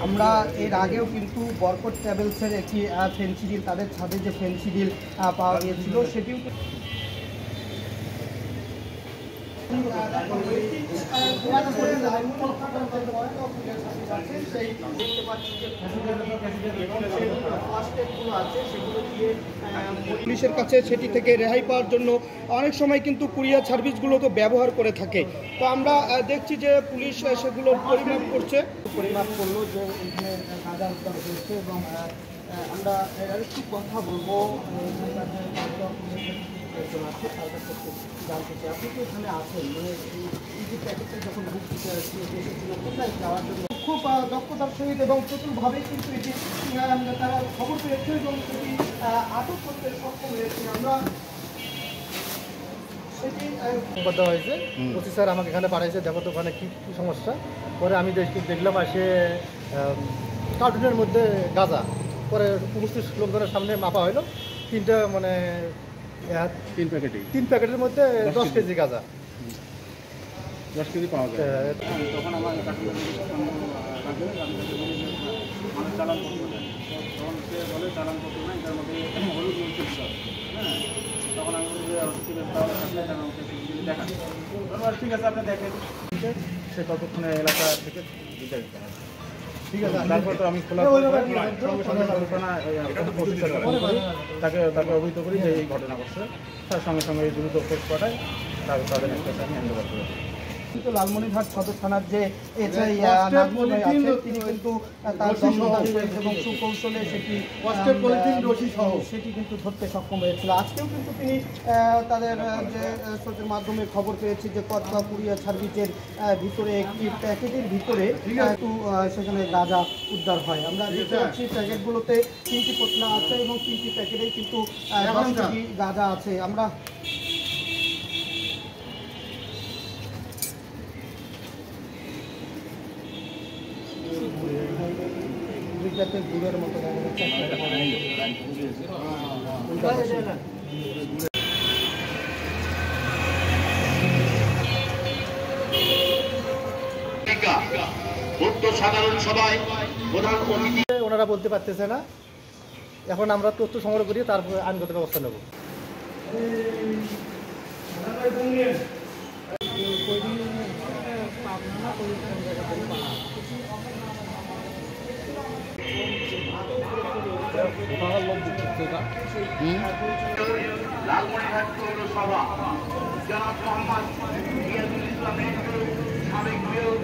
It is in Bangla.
আমরা এর আগেও কিন্তু বরকত ট্রাভেলসের একটি ফেন্সিডিল, তাদের ছাদে যে ফেন্সিডিল পাওয়া গিয়েছিল সেটিও পুলিশের কাছে সেটি থেকে রেহাই পাওয়ার জন্য অনেক সময় কিন্তু কুরিয়ার সার্ভিসগুলোকে ব্যবহার করে থাকে। তো আমরা দেখছি যে পুলিশ সেগুলোর পরিমাপ করলো যে এখানে গাঁজা উদ্ধার হয়েছে এবং আমরা একটু কথা বলবো আছে তার কাছে জানতে চাই। আপনি তো এখানে আছেন, মানে এই যে প্যাকেটটা যখন বুক দিতে এসেছিল কোথায় যাওয়ার জন্য খুব দক্ষতার সহিত এবং চতুরভাবেই কিন্তু এটি তারা খবর পেয়েছে এবং সেটি আটক করতে সক্ষম হয়েছে। আমরা সেটি দেওয়া হয়েছে, ওসি স্যার আমাকে এখানে পাঠাইছে, দেখো তো ওখানে কী সমস্যা। পরে আমি দেখলাম আসে কার্টুনের মধ্যে গাঁজা। পরে উপস্থিত লোকজনের সামনে মাপা হইলো তিনটা, মানে তিন প্যাকেটের মধ্যে 10 কেজি গাঁজা, 10 কেজি পাওয়া যায়। তখন আমার চালান করতে দেয়, তখন সে বলে চালান করতে না, এটার মধ্যে হলুদ মরিচ হ্যাঁ। তখন আমি বলি যে দেখা ঠিক আছে আপনি দেখেন, সে ততক্ষণে এলাকা থেকে বিতাড়িত হয়। ঠিক আছে, তারপর তো আমি খোলা তাকে অবহিত করি যে এই ঘটনা ঘটছে, তার সঙ্গে সঙ্গে দ্রুত খোঁজ পাঠায়, তাদের একটা আমি হ্যান্ড ওভার করে। কিন্তু লালমনিরহাট সদর থানার যে এসআই তিনি কিন্তু তার এবং সুকৌশলে সেটি কিন্তু ধরতে সক্ষম হয়েছিল। আজকেও কিন্তু তিনি তাদের যে সোর্সের মাধ্যমে খবর পেয়েছি যে কতকা কুরিয়ার সার্ভিসের ভিতরে একটি প্যাকেটের ভিতরে একটু সেখানে গাঁজা উদ্ধার হয়। আমরা দেখতে পাচ্ছি প্যাকেটগুলোতে 3টি পোতলা আছে এবং 3টি প্যাকেটেই কিন্তু 10 কেজি গাঁজা আছে। আমরা গুড়ের মতো সাধারণ সভায় প্রধান অতিথি ওনারা বলতে পারতেছে না। এখন আমরা তথ্য সংগ্রহ করি, তারপর আইনগত ব্যবস্থা নেব। লালমনিরহাট পৌরসভা জনাব মোহাম্মদ রিয়াজুল ইসলামের সাবেক মেয়র